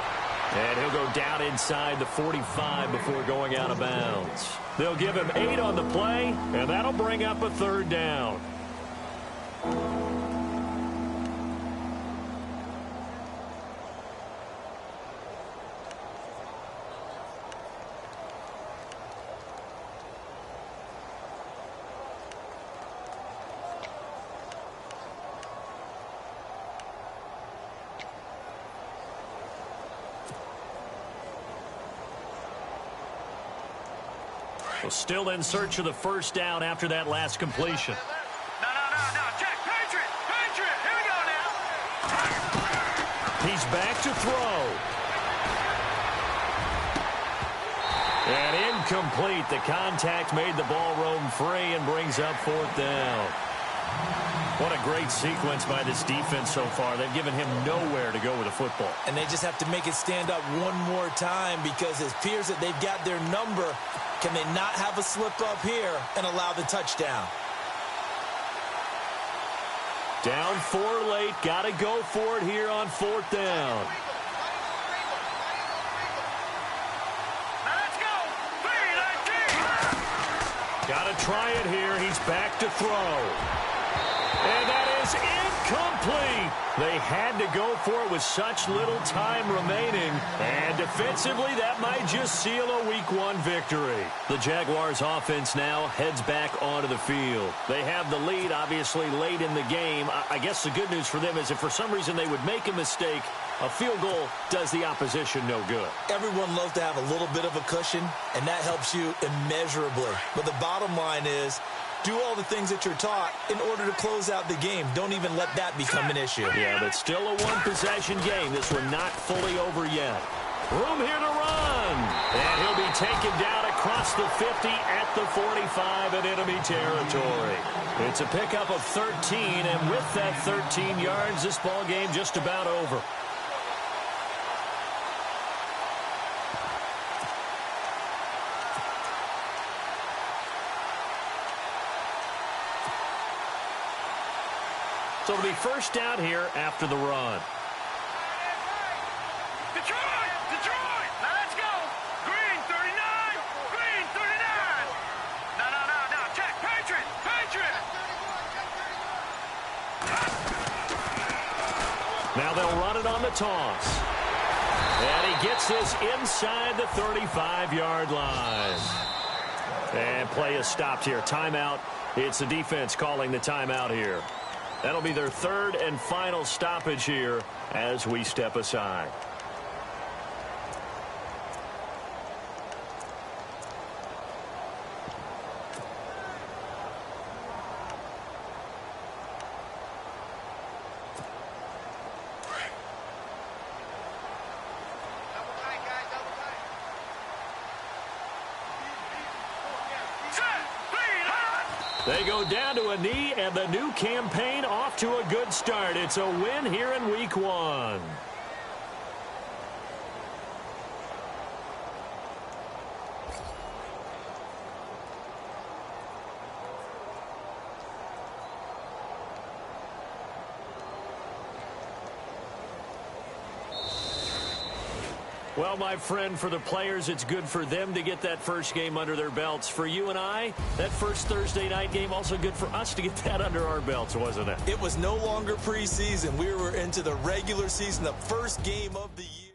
And he'll go down inside the 45 before going out of bounds. They'll give him 8 on the play, and that'll bring up a third down. Well, still in search of the first down after that last completion. No. Check. Patriot. Here we go now. He's back to throw. And incomplete. The contact made the ball roam free and brings up fourth down. What a great sequence by this defense so far. They've given him nowhere to go with the football. And they just have to make it stand up one more time because it appears that they've got their number. Can they not have a slip up here and allow the touchdown? Down 4 late. Got to go for it here on fourth down. Let's go. Got to try it here. He's back to throw. And that is is incomplete. They had to go for it with such little time remaining. And defensively, that might just seal a Week 1 victory. The Jaguars offense now heads back onto the field. They have the lead, obviously, late in the game. I guess the good news for them is if for some reason they would make a mistake, a field goal does the opposition no good. Everyone loves to have a little bit of a cushion, and that helps you immeasurably. But the bottom line is, do all the things that you're taught in order to close out the game. Don't even let that become an issue. Yeah, but still a one-possession game. This one not fully over yet. Room here to run. And he'll be taken down across the 50 at the 45 in enemy territory. It's a pickup of 13, and with that 13 yards, this ball game just about over. So it'll be first down here after the run. Detroit! Detroit! Now let's go! Green 39! Green 39! No. Check! Patriot! Patriot! Now they'll run it on the toss. And he gets this inside the 35-yard line. And play is stopped here. Timeout. It's the defense calling the timeout here. That'll be their third and final stoppage here as we step aside. They go down to a knee, and the new campaign off to a good start. It's a win here in Week 1. Well, my friend, for the players, it's good for them to get that first game under their belts. For you and I, that first Thursday night game, also good for us to get that under our belts, wasn't it? It was no longer preseason. We were into the regular season, the first game of the year.